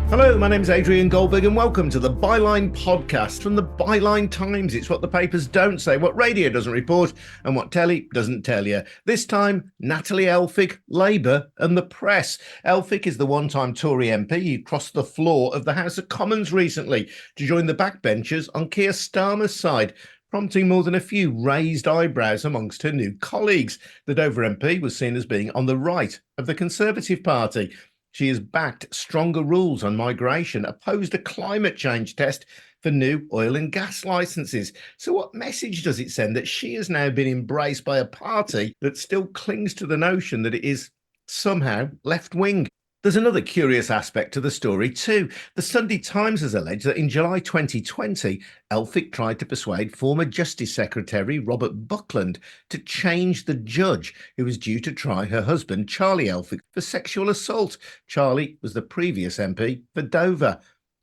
Hello, my name's Adrian Goldberg and welcome to the Byline podcast from the Byline Times. It's what the papers don't say, what radio doesn't report and what telly doesn't tell you. This time, Natalie Elphicke, Labour and the press. Elphicke is the one-time Tory MP who crossed the floor of the House of Commons recently to join the backbenchers on Keir Starmer's side, prompting more than a few raised eyebrows amongst her new colleagues. The Dover MP was seen as being on the right of the Conservative Party. She has backed stronger rules on migration, opposed a climate change test for new oil and gas licenses. So what message does it send that she has now been embraced by a party that still clings to the notion that it is somehow left-wing? There's another curious aspect to the story too. The Sunday Times has alleged that in July 2020, Elphicke tried to persuade former Justice Secretary Robert Buckland to change the judge who was due to try her husband, Charlie Elphicke, for sexual assault. Charlie was the previous MP for Dover.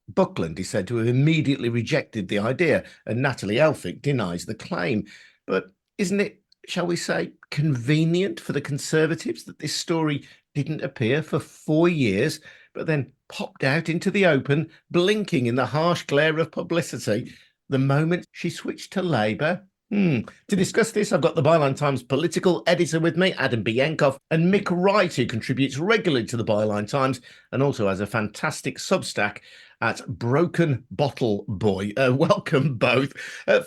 Buckland is said to have immediately rejected the idea, and Natalie Elphicke denies the claim. But isn't it, shall we say, convenient for the Conservatives that this story didn't appear for 4 years, but then popped out into the open, blinking in the harsh glare of publicity the moment she switched to Labour? To discuss this, I've got the Byline Times political editor with me, Adam Bienkoff, and Mick Wright, who contributes regularly to the Byline Times and also has a fantastic Substack at Broken Bottle Boy. Welcome both.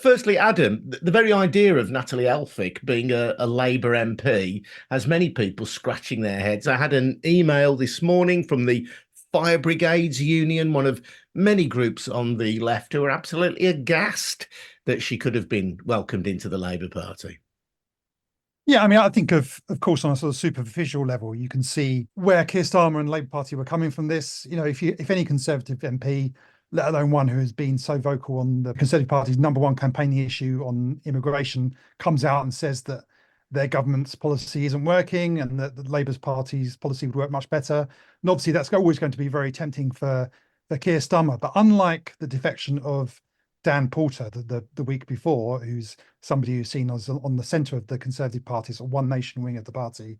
Firstly, Adam, the very idea of Natalie Elphicke being a Labour MP has many people scratching their heads. I had an email this morning from the Fire Brigades Union, one of many groups on the left, who are absolutely aghast that she could have been welcomed into the Labour Party. Yeah, I mean, I think of course, on a sort of superficial level, you can see where Keir Starmer and the Labour Party were coming from this. You know, if any Conservative MP, let alone one who has been so vocal on the Conservative Party's number one campaigning issue on immigration, comes out and says that their government's policy isn't working and that the Labour's party's policy would work much better. And obviously that's always going to be very tempting for Keir Starmer. But unlike the defection of Dan Porter the week before, who's somebody who's seen as on the centre of the Conservative Party, so One Nation wing of the party,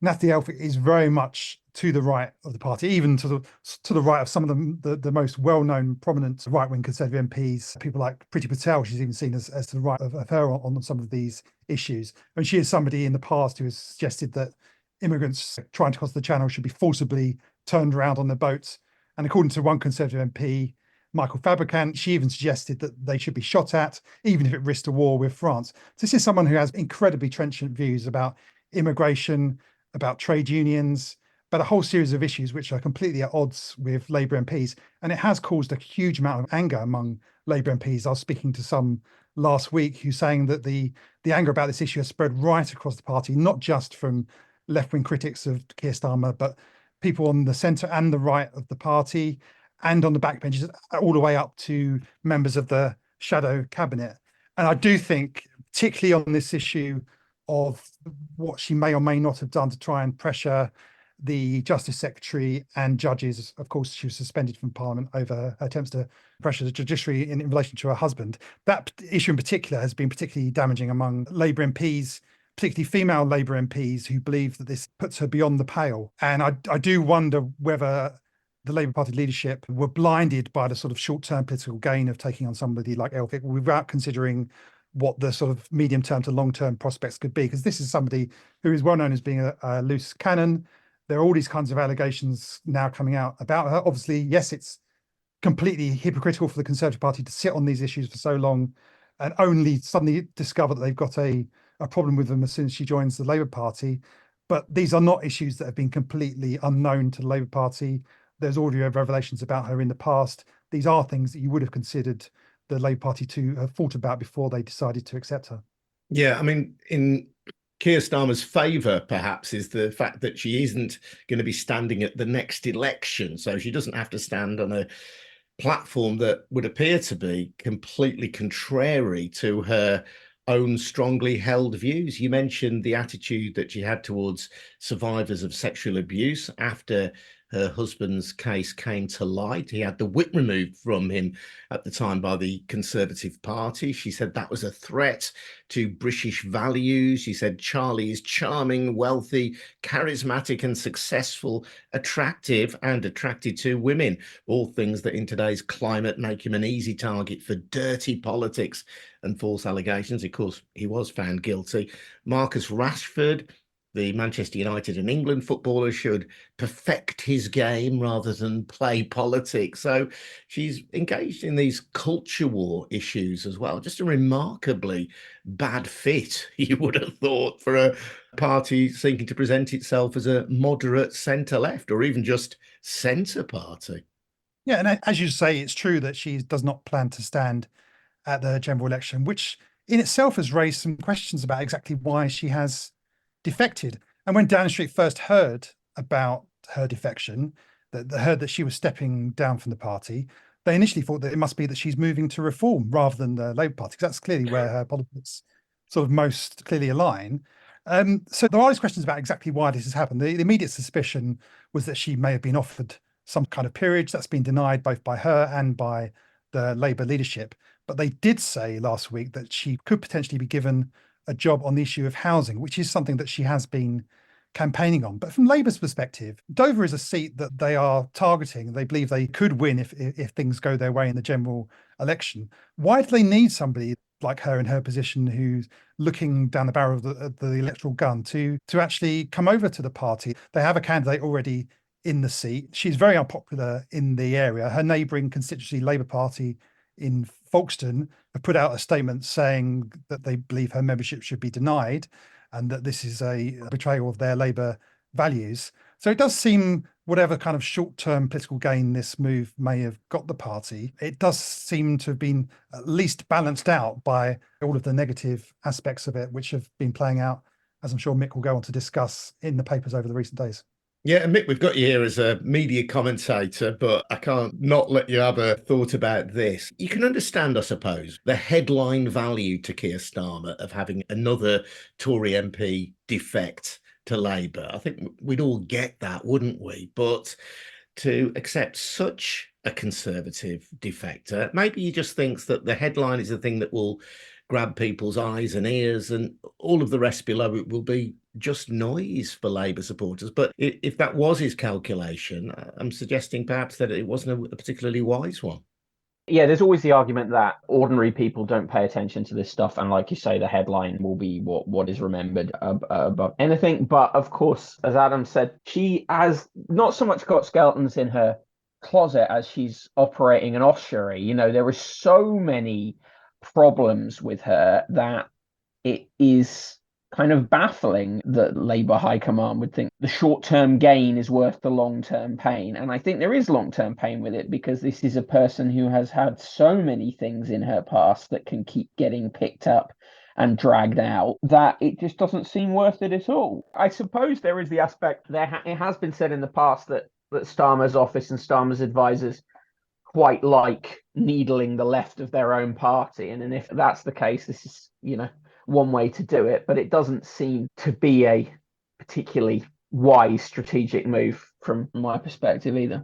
Natalie Elphicke is very much to the right of the party, even to the right of some of the most well-known, prominent right-wing Conservative MPs, people like Priti Patel. She's even seen as to the right of her on some of these issues. And she is somebody in the past who has suggested that immigrants trying to cross the Channel should be forcibly turned around on their boats. And according to one Conservative MP, Michael Fabricant, she even suggested that they should be shot at, even if it risked a war with France. So this is someone who has incredibly trenchant views about immigration, about trade unions, but a whole series of issues which are completely at odds with Labour MPs. And it has caused a huge amount of anger among Labour MPs. I was speaking to some last week who's saying that the anger about this issue has spread right across the party, not just from left-wing critics of Keir Starmer, but people on the centre and the right of the party, and on the backbenches, all the way up to members of the shadow cabinet. And I do think, particularly on this issue of what she may or may not have done to try and pressure the Justice Secretary and judges, of course, she was suspended from Parliament over her attempts to pressure the judiciary in relation to her husband. That issue in particular has been particularly damaging among Labour MPs, particularly female Labour MPs, who believe that this puts her beyond the pale. And I do wonder whether the Labour Party leadership were blinded by the sort of short-term political gain of taking on somebody like Elphicke without considering what the sort of medium-term to long-term prospects could be. Because this is somebody who is well known as being a loose cannon. There are all these kinds of allegations now coming out about her. Obviously, yes, it's completely hypocritical for the Conservative Party to sit on these issues for so long and only suddenly discover that they've got a problem with them as soon as she joins the Labour Party. But these are not issues that have been completely unknown to the Labour Party. There's audio revelations about her in the past. These are things that you would have considered the Labour Party to have thought about before they decided to accept her. Yeah, I mean, in Keir Starmer's favour, perhaps, is the fact that she isn't going to be standing at the next election. So she doesn't have to stand on a platform that would appear to be completely contrary to her own strongly held views. You mentioned the attitude that she had towards survivors of sexual abuse after her husband's case came to light. He had the whip removed from him at the time by the Conservative Party. She said that was a threat to British values. She said Charlie is charming, wealthy, charismatic and successful, attractive and attracted to women, all things that in today's climate make him an easy target for dirty politics and false allegations. Of course, he was found guilty. Marcus Rashford, the Manchester United and England footballer, should perfect his game rather than play politics. So she's engaged in these culture war issues as well. Just a remarkably bad fit, you would have thought, for a party seeking to present itself as a moderate centre-left or even just centre party. Yeah, and as you say, it's true that she does not plan to stand at the general election, which in itself has raised some questions about exactly why she has defected. And when Downing Street first heard about her defection, that heard that she was stepping down from the party, they initially thought that it must be that she's moving to reform rather than the Labour Party, because that's clearly where her politics sort of most clearly align. So there are these questions about exactly why this has happened. The immediate suspicion was that she may have been offered some kind of peerage. That's been denied both by her and by the Labour leadership. But they did say last week that she could potentially be given a job on the issue of housing, which is something that she has been campaigning on. But from Labour's perspective, Dover is a seat that they are targeting. They believe they could win if things go their way in the general election. Why do they need somebody like her in her position who's looking down the barrel of the electoral gun to actually come over to the party? They have a candidate already in the seat. She's very unpopular in the area. Her neighbouring constituency, Labour Party in Folkestone, have put out a statement saying that they believe her membership should be denied and that this is a betrayal of their Labour values. So it does seem, whatever kind of short-term political gain this move may have got the party, it does seem to have been at least balanced out by all of the negative aspects of it, which have been playing out, as I'm sure Mick will go on to discuss in the papers over the recent days. Yeah, and Mick, we've got you here as a media commentator, but I can't not let you have a thought about this. You can understand, I suppose, the headline value to Keir Starmer of having another Tory MP defect to Labour. I think we'd all get that, wouldn't we? But to accept such a Conservative defector, maybe he just thinks that the headline is the thing that will grab people's eyes and ears, and all of the rest below it will be just noise for Labour supporters. But if that was his calculation, I'm suggesting perhaps that it wasn't a particularly wise one. Yeah, there's always the argument that ordinary people don't pay attention to this stuff. And like you say, the headline will be what is remembered above anything. But of course, as Adam said, she has not so much got skeletons in her closet as she's operating an ossuary. You know, there are so many problems with her that it is kind of baffling that Labour High Command would think the short-term gain is worth the long-term pain. And I think there is long-term pain with it, because this is a person who has had so many things in her past that can keep getting picked up and dragged out that it just doesn't seem worth it at all. I suppose there is the aspect there. It has been said in the past that Starmer's office and Starmer's advisors quite like needling the left of their own party. And if that's the case, this is, one way to do it, but it doesn't seem to be a particularly wise strategic move from my perspective either.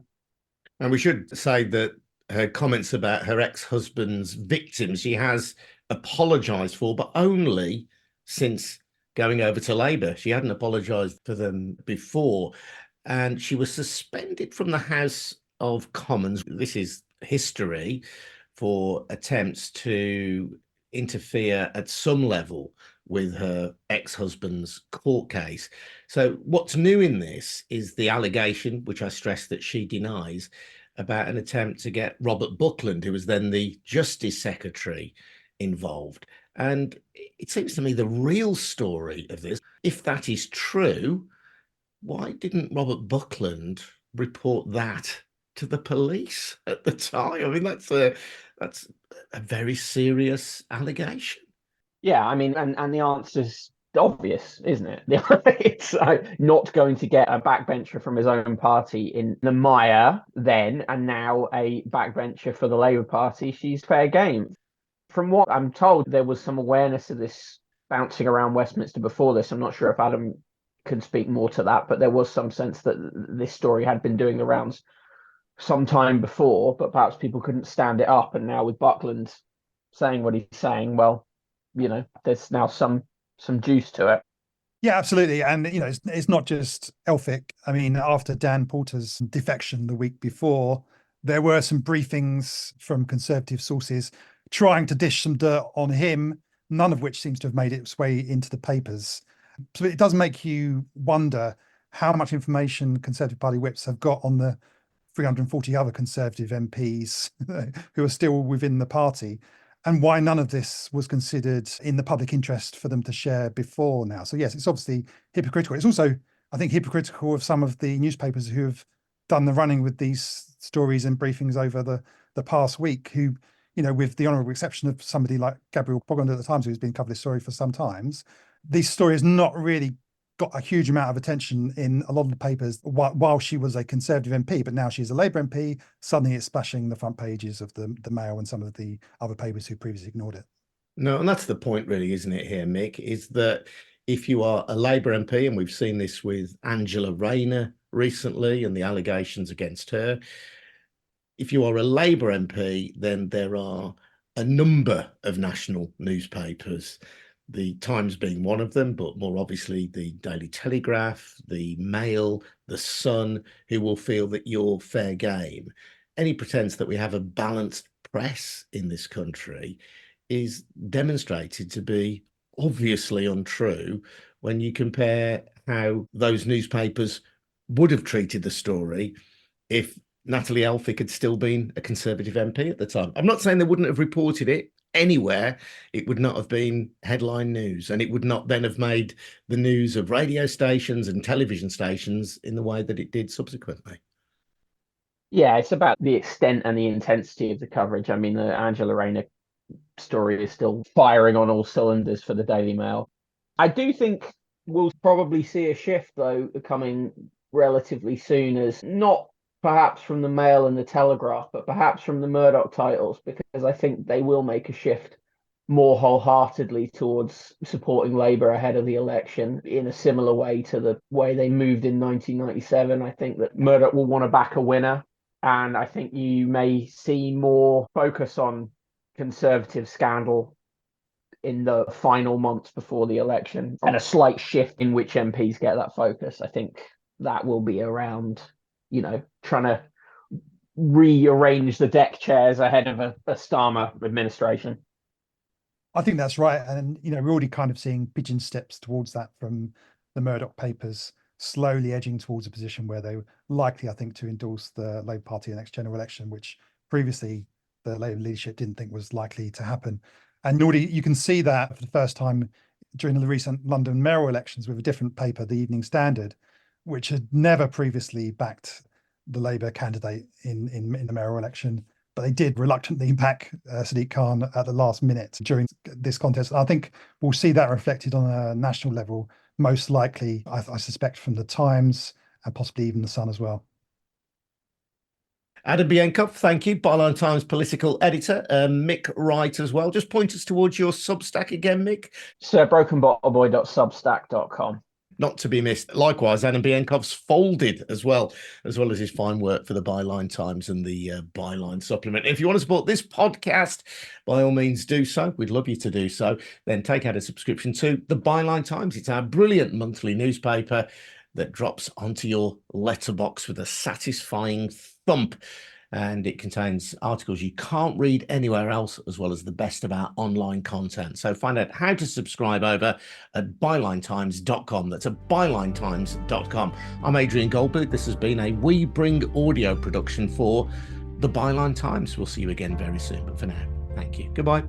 And we should say that her comments about her ex-husband's victims, she has apologised for, but only since going over to Labour. She hadn't apologised for them before. And she was suspended from the House of Commons. This is history for attempts to interfere at some level with her ex-husband's court case. So what's new in this is the allegation, which I stress that she denies, about an attempt to get Robert Buckland, who was then the Justice Secretary, involved. And it seems to me the real story of this, if that is true, why didn't Robert Buckland report that to the police at the time? I mean, that's a very serious allegation. Yeah, I mean, and the answer's obvious, isn't it? It's not going to get a backbencher from his own party in the mire then, and now a backbencher for the Labour Party. She's fair game. From what I'm told, there was some awareness of this bouncing around Westminster before this. I'm not sure if Adam can speak more to that, but there was some sense that this story had been doing the rounds some time before, but perhaps people couldn't stand it up. And now with Buckland saying what he's saying, well, there's now some juice to it. Yeah, absolutely. And, it's not just Elphicke. I mean, after Dan Porter's defection the week before, there were some briefings from Conservative sources trying to dish some dirt on him, none of which seems to have made its way into the papers. So it does make you wonder how much information Conservative Party whips have got on the 340 other Conservative MPs who are still within the party, and why none of this was considered in the public interest for them to share before now. So yes, it's obviously hypocritical. It's also, I think, hypocritical of some of the newspapers who have done the running with these stories and briefings over the past week, who, with the honourable exception of somebody like Gabriel Bogland at the Times, who's been covering this story for some times, this story has not really got a huge amount of attention in a lot of the papers while she was a Conservative MP, but now she's a Labour MP. Suddenly it's splashing the front pages of the Mail and some of the other papers who previously ignored it. No, and that's the point really, isn't it here, Mick, is that if you are a Labour MP, and we've seen this with Angela Rayner recently and the allegations against her, if you are a Labour MP, then there are a number of national newspapers, the Times being one of them, but more obviously the Daily Telegraph, the Mail, the Sun, who will feel that you're fair game. Any pretense that we have a balanced press in this country is demonstrated to be obviously untrue when you compare how those newspapers would have treated the story if Natalie Elphicke had still been a Conservative MP at the time. I'm not saying they wouldn't have reported it anywhere. It would not have been headline news, and it would not then have made the news of radio stations and television stations in the way that it did subsequently. Yeah, it's about the extent and the intensity of the coverage. I mean, the Angela Rayner story is still firing on all cylinders for the Daily Mail. I do think we'll probably see a shift, though, coming relatively soon, as not perhaps from the Mail and the Telegraph, but perhaps from the Murdoch titles, because I think they will make a shift more wholeheartedly towards supporting Labour ahead of the election in a similar way to the way they moved in 1997. I think that Murdoch will want to back a winner, and I think you may see more focus on Conservative scandal in the final months before the election, and a slight shift in which MPs get that focus. I think that will be around, trying to rearrange the deck chairs ahead of a Starmer administration. I think that's right. And, we're already kind of seeing pigeon steps towards that from the Murdoch papers, slowly edging towards a position where they were likely, I think, to endorse the Labour Party in the next general election, which previously the Labour leadership didn't think was likely to happen. And already you can see that for the first time during the recent London mayoral elections with a different paper, the Evening Standard, which had never previously backed the Labour candidate in the mayoral election, but they did reluctantly back Sadiq Khan at the last minute during this contest. I think we'll see that reflected on a national level, most likely, I suspect, from the Times and possibly even the Sun as well. Adam Bienkopf, thank you. Byline Times political editor. Mick Wright as well. Just point us towards your Substack again, Mick. brokenbottleboy.substack.com. Not to be missed. Likewise, Adam Bienkopf's Folded as well as his fine work for the Byline Times and the Byline supplement. If you want to support this podcast, by all means do so. We'd love you to do so. Then take out a subscription to the Byline Times. It's our brilliant monthly newspaper that drops onto your letterbox with a satisfying thump. And it contains articles you can't read anywhere else, as well as the best of our online content. So find out how to subscribe over at bylinetimes.com. That's at bylinetimes.com. I'm Adrian Goldberg. This has been a We Bring audio production for the Byline Times. We'll see you again very soon. But for now, thank you. Goodbye.